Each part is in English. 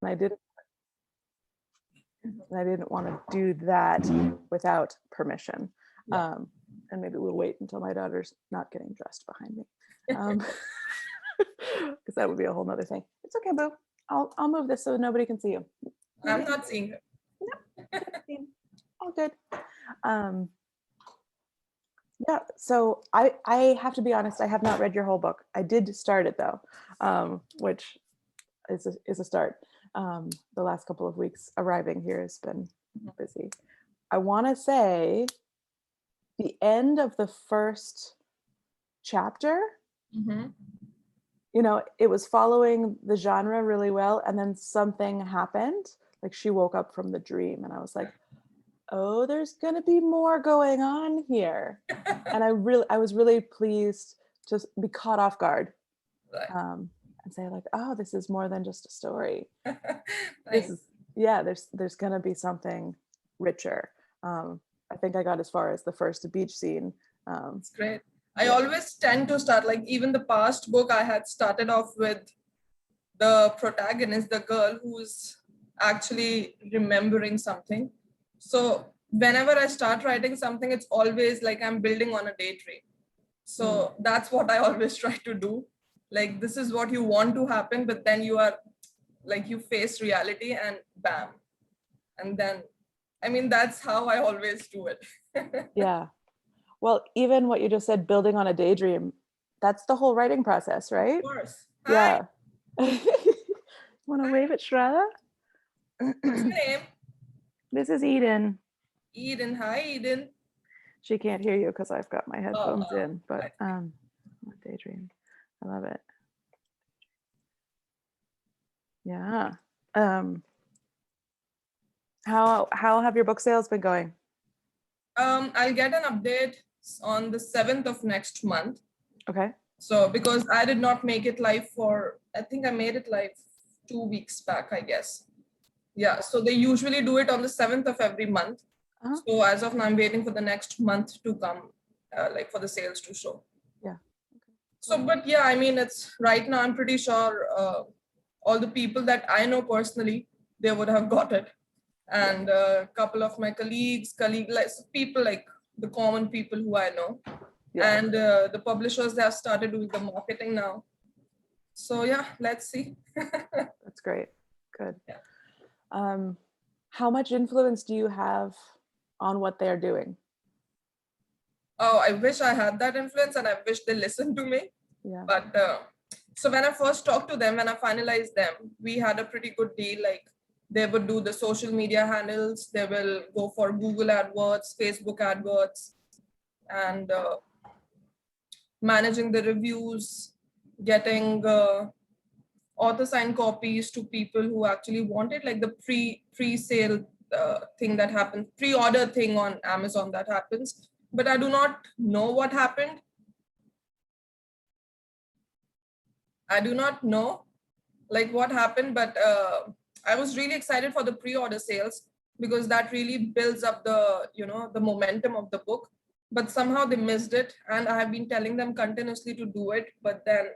I didn't want to do that without permission. Yeah. And maybe we'll wait until my daughter's not getting dressed behind me. Because that would be a whole nother thing. It's okay, boo. I'll move this so nobody can see you. I'm not seeing her. All good. Yeah, so I have to be honest, I have not read your whole book. I did start it though, which is a start. The last couple of weeks arriving here has been busy. I want to say the end of the first chapter, you know, it was following the genre really well, and then something happened, like she woke up from the dream, and I was like, oh, there's gonna be more going on here. And I was really pleased to be caught off guard, and say like, oh, this is more than just a story. This is, yeah, there's gonna be something richer. I think I got as far as the first beach scene. It's great. I always tend to start, like even the past book I had started off with the protagonist, the girl who's actually remembering something. So whenever I start writing something, it's always like I'm building on a daydream. So that's what I always try to do. Like, this is what you want to happen, but then you are like, you face reality and bam. And then, I mean, that's how I always do it. Yeah. Well, even what you just said, building on a daydream, that's the whole writing process, right? Of course. Yeah. Want to wave at Shraddha? What's your name? This is Eden. Eden. Hi, Eden. She can't hear you because I've got my headphones in, but daydream. I love it. Yeah. How have your book sales been going? I'll get an update on the 7th of next month. Okay. So because I did not make it live I think I made it live 2 weeks back, I guess. Yeah, so they usually do it on the 7th of every month. So as of now, I'm waiting for the next month to come, like for the sales to show. Yeah. Okay. So, but yeah, I mean, it's right now, I'm pretty sure all the people that I know personally, they would have got it. And a couple of my colleagues, like people like the common people who I know. Yeah. And the publishers, they have started doing the marketing now. So yeah, let's see. That's great. Good. Yeah. How much influence do you have on what they're doing? Oh, I wish I had that influence, and I wish they listened to me. Yeah. But so when I first talked to them, when I finalized them, we had a pretty good deal. Like, they would do the social media handles, they will go for Google AdWords, Facebook AdWords, and managing the reviews, getting author signed copies to people who actually wanted, like the pre-sale thing that happens, pre-order thing on Amazon that happens. But I do not know what happened. I do not know like what happened, but I was really excited for the pre-order sales because that really builds up the, you know, the momentum of the book. But somehow they missed it, and I have been telling them continuously to do it. But then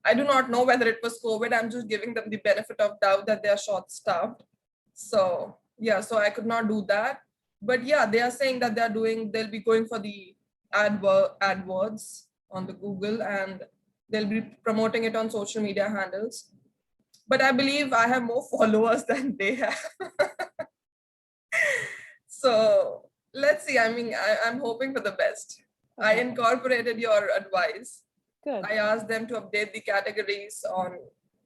I do not know whether it was COVID. I'm just giving them the benefit of doubt that they are short-staffed. So yeah, so I could not do that. But yeah, they are saying that they'll be going for the AdWords on the Google, and they'll be promoting it on social media handles. But I believe I have more followers than they have. So let's see. I mean, I'm hoping for the best. Okay. I incorporated your advice. Good. I asked them to update the categories on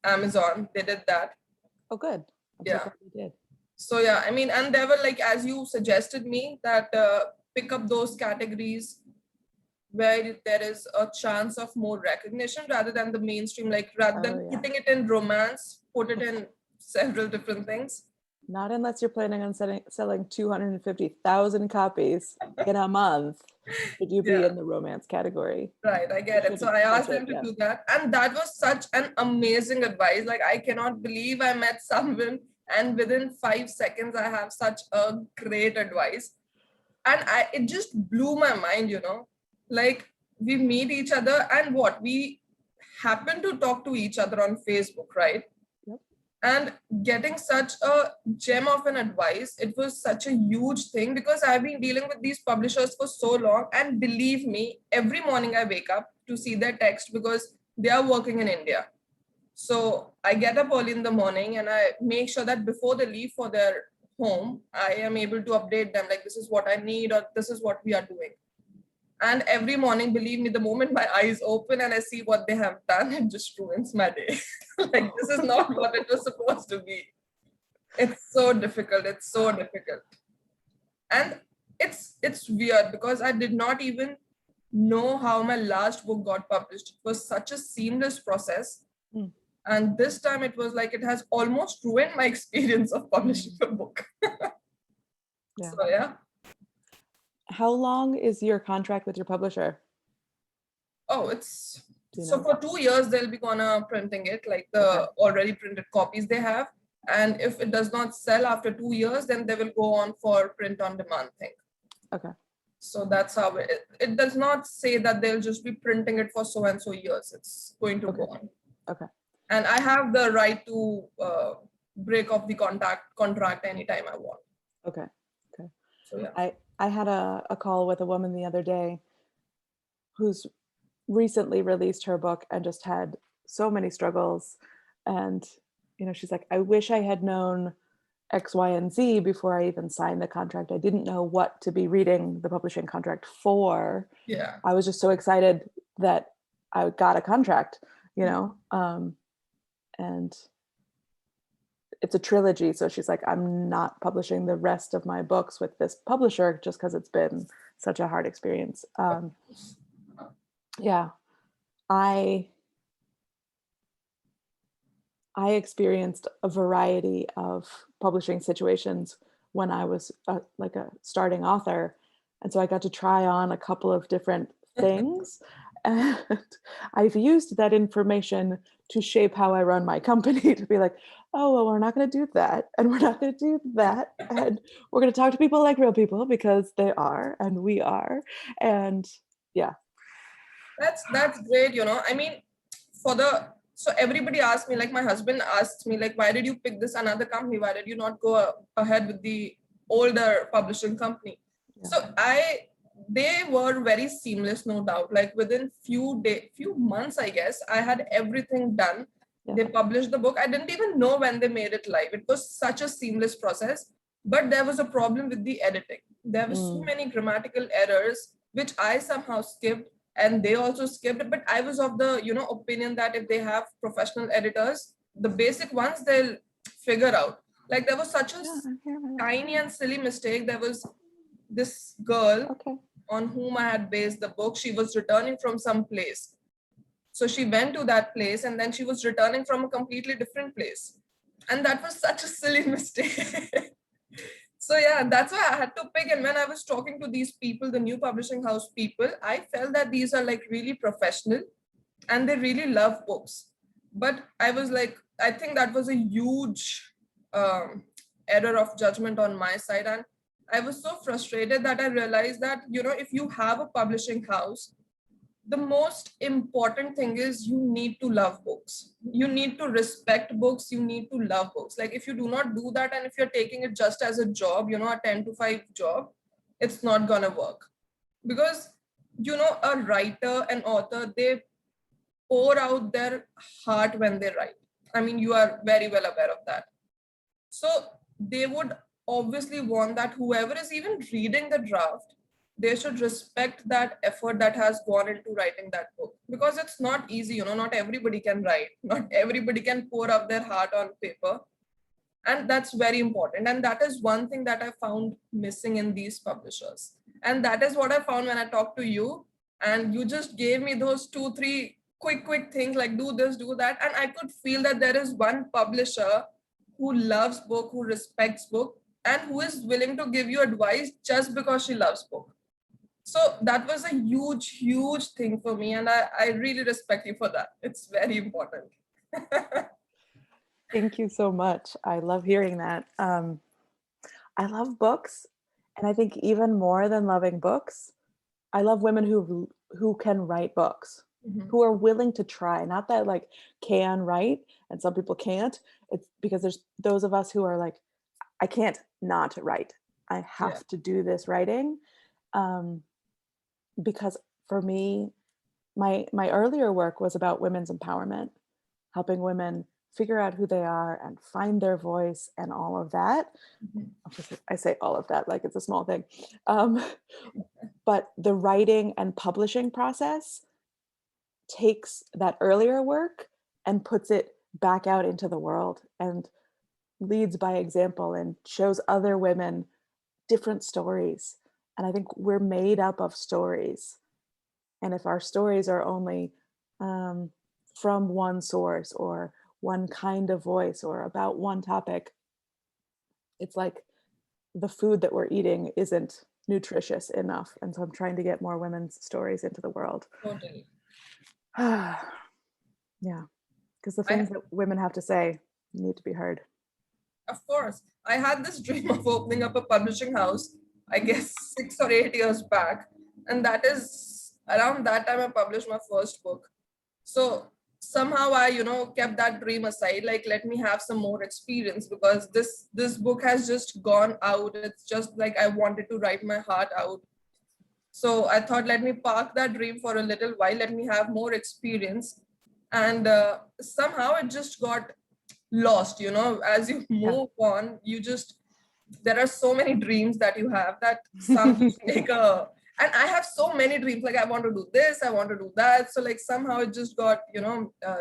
Amazon. They did that. Oh, good. Yeah. They did. So yeah, I mean, and they were like, as you suggested me, that pick up those categories where there is a chance of more recognition rather than the mainstream, like rather than putting it in romance, put it in several different things. Not unless you're planning on selling 250,000 copies in a month. Would you be in the romance category? Right, I get it. So I asked them to do that. And that was such an amazing advice. Like, I cannot believe I met someone and within 5 seconds, I have such a great advice. And it just blew my mind, you know. Like, we meet each other and we happen to talk to each other on Facebook, right? Yep. And getting such a gem of an advice, it was such a huge thing because I've been dealing with these publishers for so long. And believe me, every morning I wake up to see their text because they are working in India. So I get up early in the morning and I make sure that before they leave for their home, I am able to update them like, this is what I need, or this is what we are doing. And every morning, believe me, the moment my eyes open and I see what they have done, it just ruins my day. Like, this is not what it was supposed to be. It's so difficult. It's so difficult. And it's weird because I did not even know how my last book got published. It was such a seamless process. Mm. And this time it was like it has almost ruined my experience of publishing a book. Yeah. So yeah. How long is your contract with your publisher? Oh, it's Do you so know? for 2 years they'll be gonna printing it, like the already printed copies they have. And if it does not sell after 2 years, then they will go on for print on demand thing. Okay. So that's how it does not say that they'll just be printing it for so and so years. It's going to go on. Okay. And I have the right to break off the contract anytime I want. Okay. Okay. So yeah. I had a call with a woman the other day who's recently released her book and just had so many struggles. And, you know, she's like, I wish I had known X, Y, and Z before I even signed the contract. I didn't know what to be reading the publishing contract for. Yeah. I was just so excited that I got a contract, you know, and it's a trilogy. So she's like, I'm not publishing the rest of my books with this publisher just because it's been such a hard experience. Yeah, I experienced a variety of publishing situations when I was like a starting author. And so I got to try on a couple of different things. And I've used that information to shape how I run my company, to be like, oh, well, we're not going to do that. And we're not going to do that. And we're going to talk to people like real people because they are, and we are. And yeah. That's great, you know. I mean, so everybody asked me, like my husband asked me, like, why did you pick this another company? Why did you not go ahead with the older publishing company? Yeah. So they were very seamless, no doubt. Like within few months, I guess, I had everything done. Yeah. They published the book. I didn't even know when they made it live. It was such a seamless process, but there was a problem with the editing. There were so many grammatical errors, which I somehow skipped, and they also skipped. But I was of the opinion that if they have professional editors, the basic ones they'll figure out. Like there was such a tiny and silly mistake. There was this girl on whom I had based the book. She was returning from some place. So she went to that place and then she was returning from a completely different place. And that was such a silly mistake. So yeah, that's why I had to pick. And when I was talking to these people, the new publishing house people, I felt that these are like really professional and they really love books. But I was like, I think that was a huge error of judgment on my side. And I was so frustrated that I realized that, if you have a publishing house, the most important thing is you need to love books. You need to respect books. You need to love books. Like if you do not do that, and if you're taking it just as a job, a 10 to 5 job, it's not gonna work. Because, a writer, an author, they pour out their heart when they write. I mean, you are very well aware of that. So they would obviously want that whoever is even reading the draft, they should respect that effort that has gone into writing that book, because it's not easy. Not everybody can write, not everybody can pour out their heart on paper, and that's very important. And that is one thing that I found missing in these publishers, and that is what I found when I talked to you, and you just gave me those 2 3 quick things, like do this, do that, and I could feel that there is one publisher who loves book, who respects book, and who is willing to give you advice just because she loves book. So that was a huge thing for me. And I really respect you for that. It's very important. Thank you so much. I love hearing that. I love books. And I think even more than loving books, I love women who can write books. Mhm. who are willing to try, not that like can write and some people can't. It's because there's those of us who are like, I can't not write. I Yeah. have to do this writing. Um, because for me, my earlier work was about women's empowerment, helping women figure out who they are and find their voice and all of that. Mhm. I say all of that like it's a small thing. Um, but the writing and publishing process takes that earlier work and puts it back out into the world and leads by example and shows other women different stories. And I think we're made up of stories. And if our stories are only um, from one source or one kind of voice or about one topic, it's like the food that we're eating isn't nutritious enough. And so I'm trying to get more women's stories into the world. Totally. Yeah, because the I things that women have to say need to be heard. Of course, I had this dream of opening up a publishing house, I guess 6 or 8 years back. And that is around that time I published my first book. So somehow I, kept that dream aside, like let me have some more experience because this book has just gone out. It's just like I wanted to write my heart out. So I thought, let me park that dream for a little while, let me have more experience. And somehow it just got lost, as you Yeah. move on, there are so many dreams that you have that some just take a, and I have so many dreams, like I want to do this, I want to do that. So like somehow it just got,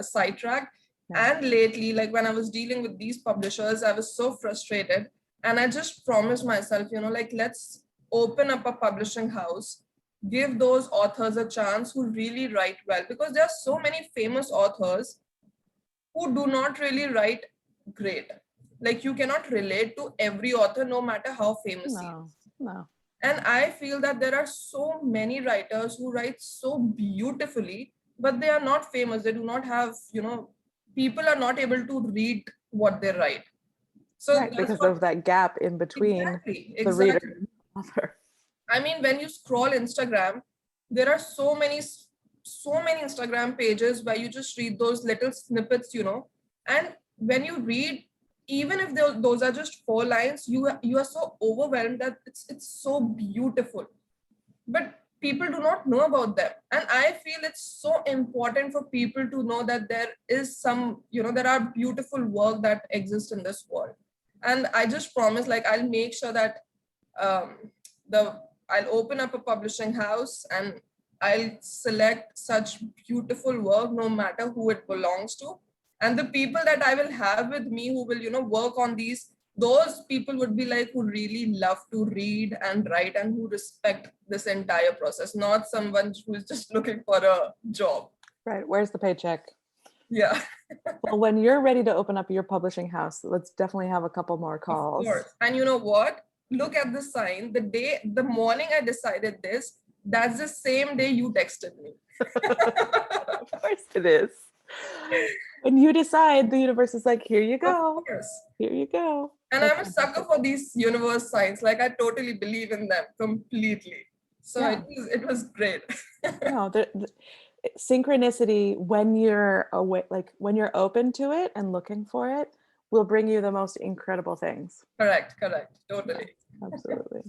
sidetracked. Yeah. And lately, like when I was dealing with these publishers, I was so frustrated. And I just promised myself, like let's open up a publishing house, give those authors a chance who really write well, because there are so many famous authors who do not really write great. Like you cannot relate to every author, no matter how famous he No, is. no. And I feel that there are so many writers who write so beautifully, but they are not famous. They do not have, people are not able to read what they write. So Right, that's because what of that gap in between exactly, the reader exactly. and the author. I mean, when you scroll Instagram, there are so many Instagram pages where you just read those little snippets, and when you read, even if those are just 4 lines, you are so overwhelmed that it's so beautiful. But people do not know about them, and I feel it's so important for people to know that there is some, there are beautiful work that exists in this world. And I just promise, like I'll make sure that um, the I'll open up a publishing house and I'll select such beautiful work, no matter who it belongs to. And the people that I will have with me who will, work on those people would be like who really love to read and write and who respect this entire process, not someone who's just looking for a job. Right, where's the paycheck? Yeah, Well, when you're ready to open up your publishing house, let's definitely have a couple more of calls. course. And you know what? Look at the sign. The morning I decided this, that's the same day you texted me. Of course it is. When you decide, the universe is like, here you Of go. course. Here you go. And That's I'm a sucker fantastic. for these universe signs. Like I totally believe in them completely. So Yeah. it was great. No, synchronicity when you're away, like when you're open to it and looking for it, will bring you the most incredible things. Correct, Yeah, totally. absolutely.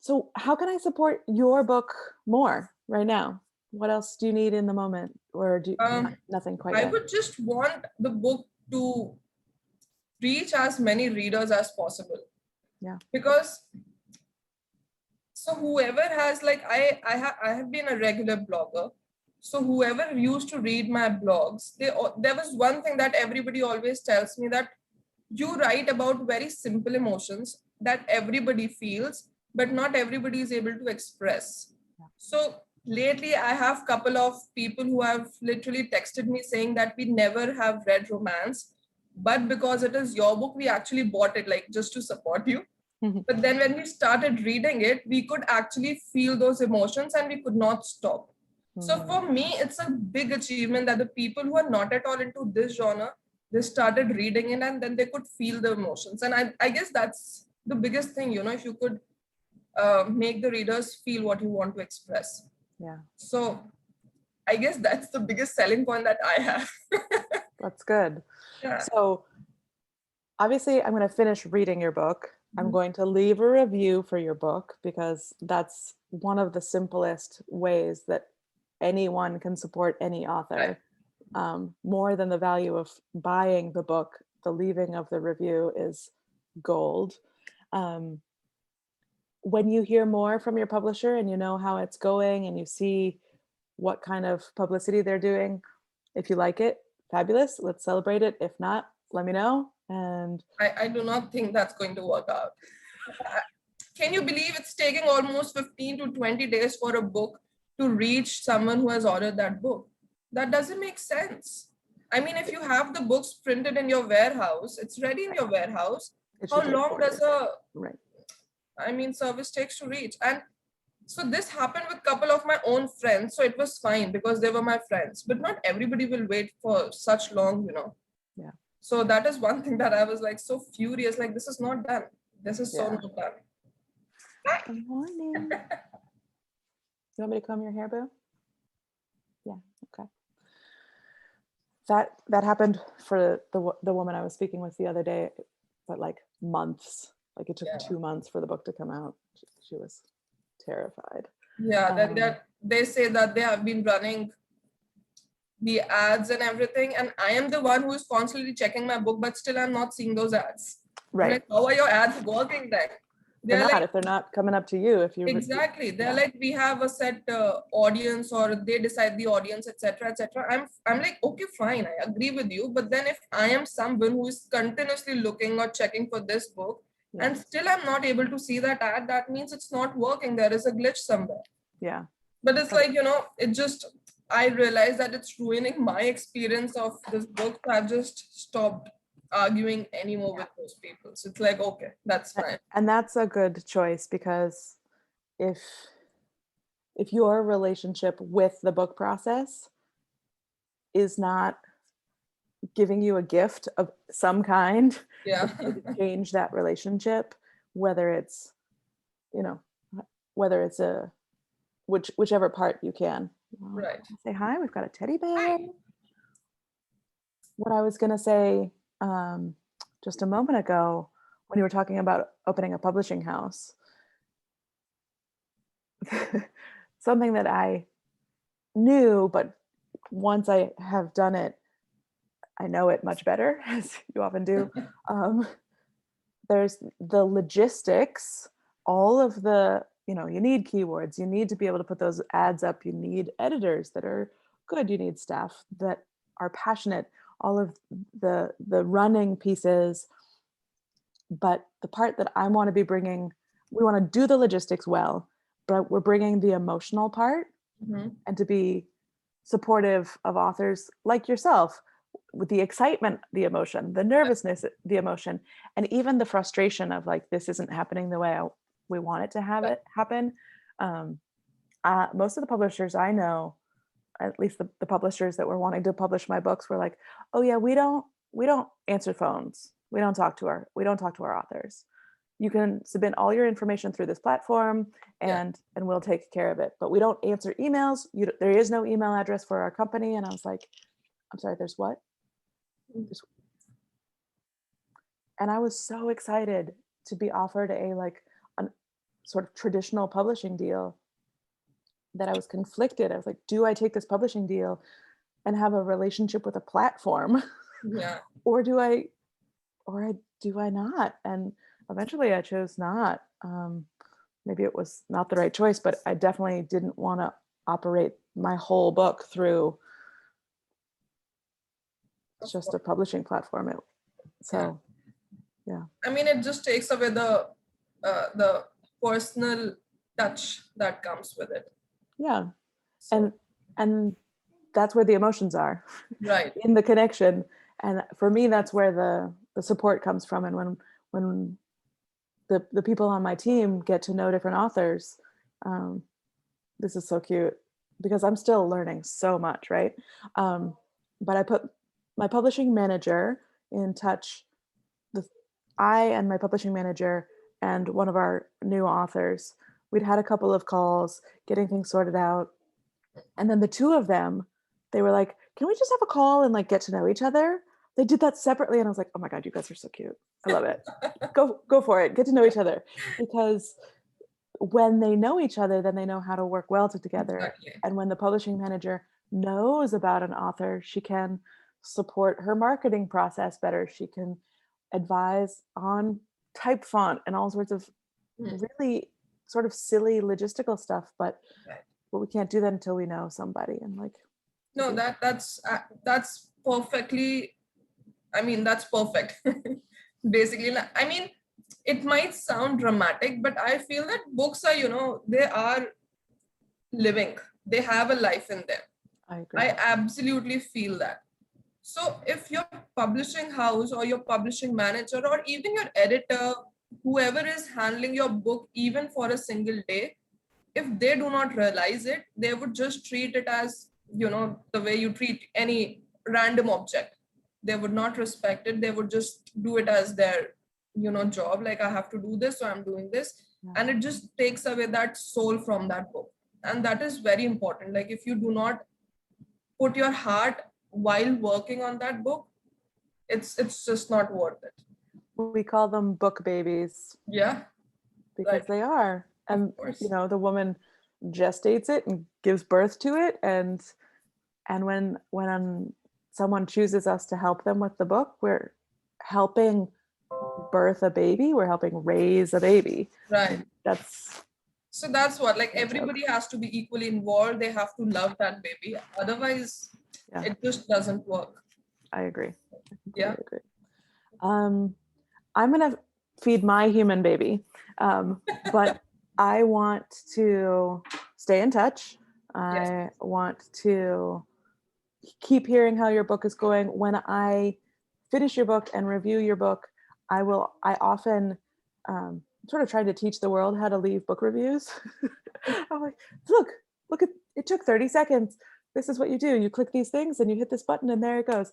So how can I support your book more right now? What else do you need in the moment, or nothing quite I yet? would just want the book to reach as many readers as possible. Yeah. Because so whoever has like I have been a regular blogger. So whoever used to read my blogs, there was one thing that everybody always tells me, that you write about very simple emotions that everybody feels, but not everybody is able to express. So lately I have couple of people who have literally texted me saying that we never have read romance, but because it is your book, we actually bought it, like just to support you. But then when we started reading it, we could actually feel those emotions and we could not stop. So for me, it's a big achievement that the people who are not at all into this genre, they started reading it and then they could feel the emotions. And I guess that's the biggest thing, if you could make the readers feel what you want to express. Yeah. So I guess that's the biggest selling point that I have. That's good. Yeah. So obviously I'm going to finish reading your book. I'm Mhm. going to leave a review for your book because that's one of the simplest ways that anyone can support any Right. author. More than the value of buying the book, the leaving of the review is gold. Um, when you hear more from your publisher and you know how it's going and you see what kind of publicity they're doing, if you like it, fabulous, let's celebrate it. If not, let me know. And I do not think that's going to work out. Can you believe it's taking almost 15 to 20 days for a book to reach someone who has ordered that book? That doesn't make sense. I mean, if you have the books printed in your warehouse, it's ready in your warehouse. it How should take long 4 does days. a, Right. I mean, service takes to reach? And so this happened with a couple of my own friends. So it was fine because they were my friends. But not everybody will wait for such long. Yeah. So that is one thing that I was like so furious. Like, this is not done. This is so Yeah. not done. Good morning. You want me to comb your hair, Boo? Yeah. Okay. That happened for the woman I was speaking with the other day, but like months. Like it took Yeah. 2 months for the book to come out. She was terrified. Yeah, then Um, they say that they have been running the ads and everything, and I am the one who is constantly checking my book, but still I'm not seeing those ads. I'm right. like, how are your ads working then? They're They're not like, if they're not coming up to you. If you exactly. They're yeah. like, we have a set audience, or they decide the audience, etc., etc. I'm like, okay, fine, I agree with you. But then if I am someone who is continuously looking or checking for this book, Yeah. and still I'm not able to see that ad, that means it's not working. There is a glitch somewhere. Yeah. But it's like, it just, I realized that it's ruining my experience of this book. So I've just stopped arguing anymore with those people. So it's like, okay, that's fine. And that's a good choice because if your relationship with the book process is not giving you a gift of some kind, Yeah. it's going to change that relationship, whether it's, you know, whether it's whichever part you can. Right. Say hi, we've got a teddy bear. What I was going to say just a moment ago when you were talking about opening a publishing house, something that I knew, but once I have done it, I know it much better, as you often do. There's the logistics, all of the, you need keywords, you need to be able to put those ads up, you need editors that are good, you need staff that are passionate, all of the running pieces. But the part that I want to be bringing, we want to do the logistics well, but we're bringing the emotional part and to be supportive of authors like yourself with the excitement, the emotion, the nervousness, the emotion, and even the frustration of like, this isn't happening the way we want it to have it happen. Most of the publishers I know, at least the publishers that were wanting to publish my books, were like, oh yeah, we don't answer phones. We don't talk to our authors. You can submit all your information through this platform and we'll take care of it. But we don't answer emails. There is no email address for our company. And I was like, I'm sorry, there's what? And I was so excited to be offered a sort of traditional publishing deal that I was conflicted. I was like, do I take this publishing deal and have a relationship with a platform? Yeah. or do I not? And eventually I chose not. Maybe it was not the right choice, but I definitely didn't want to operate my whole book through just a publishing platform. Yeah. I mean, it just takes away the personal touch that comes with it. Yeah. So, And that's where the emotions are, right. in the connection. And for me, that's where the support comes from. And when the people on my team get to know different authors, this is so cute because I'm still learning so much, right? But I put my publishing manager in touch. I and my publishing manager and one of our new authors, we'd had a couple of calls getting things sorted out. And then the two of them, they were like, can we just have a call and like get to know each other? They did that separately. And I was like, oh my God, you guys are so cute. I love it. Go for it. Get to know each other. Because when they know each other, then they know how to work well together. Exactly. And when the publishing manager knows about an author, she can support her marketing process better. She can advise on type font and all sorts of really sort of silly logistical stuff. But we can't do that until we know somebody. And like, no, that's perfectly. I mean, that's perfect. Basically, I mean, it might sound dramatic, but I feel that books are, they are living. They have a life in them. I agree. I absolutely feel that. So if your publishing house or your publishing manager or even your editor, whoever is handling your book, even for a single day, if they do not realize it, they would just treat it as, the way you treat any random object. They would not respect it. They would just do it as their, job. Like, I have to do this, so I'm doing this. Yeah. And it just takes away that soul from that book. And that is very important. Like, if you do not put your heart while working on that book, it's just not worth it. We call them book babies. Yeah. Because Right. they are. And Of course. the woman gestates it and gives birth to it. And when someone chooses us to help them with the book, we're helping birth a baby, we're helping raise a baby. Right. So that's what, like, everybody has to be equally involved. They have to love that baby. Otherwise, it just doesn't work. I agree. Yeah. Agree. I'm going to feed my human baby. But I want to stay in touch. I want to keep hearing how your book is going. When I finish your book and review your book, I often sort of try to teach the world how to leave book reviews. I'm like, look, it took 30 seconds. This is what you do. You click these things and you hit this button and there it goes.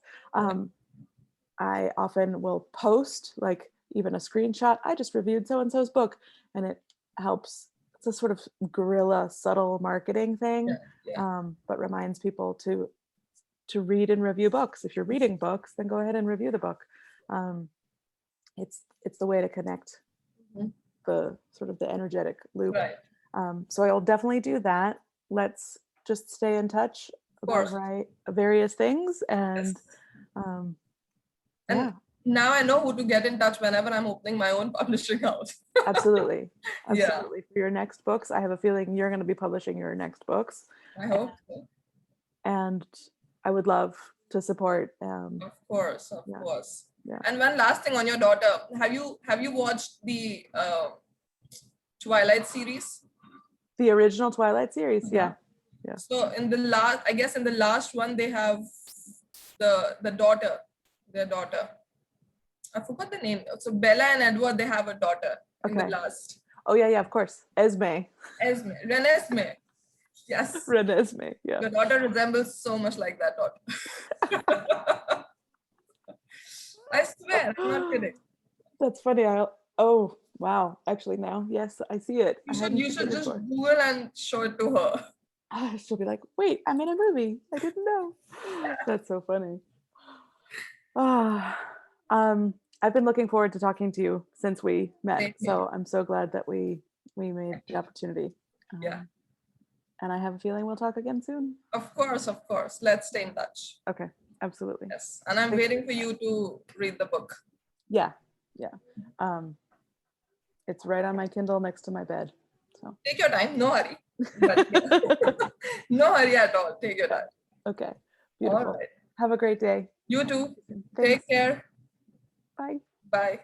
I often will post like even a screenshot. I just reviewed so-and-so's book, and it helps. It's a sort of guerrilla subtle marketing thing, but reminds people to read and review books. If you're reading books, then go ahead and review the book. It's the way to connect the sort of the energetic loop. Right. So I'll definitely do that. Let's just stay in touch about various things, and and now I know who to get in touch whenever I'm opening my own publishing house. Absolutely. For your next books, I have a feeling you're going to be publishing your next books. I hope so. And I would love to support. Of course. Yeah. And one last thing on your daughter, have you watched the Twilight series? The original Twilight series, yeah. So in the last one, they have the daughter, their daughter. I forgot the name. So Bella and Edward, they have a daughter in the last. Oh yeah, of course. Esme. Renesmee. Yes. Renesmee, yeah. The daughter resembles so much like that daughter. I swear, I'm not kidding. That's funny. Oh wow! Actually, now yes, I see it. You should just Google and show it to her. She'll be like, "Wait, I'm in a movie. I didn't know." That's so funny. I've been looking forward to talking to you since we met. So I'm so glad that we made the opportunity. And I have a feeling we'll talk again soon. Of course. Let's stay in touch. Okay, absolutely. Yes, and I'm waiting for you to read the book. Yeah. It's right on my Kindle next to my bed. So take your time, no hurry. But, no hurry at all. Take your time. Okay, beautiful. All right. Have a great day. You too. Thanks. Take care. Bye. Bye.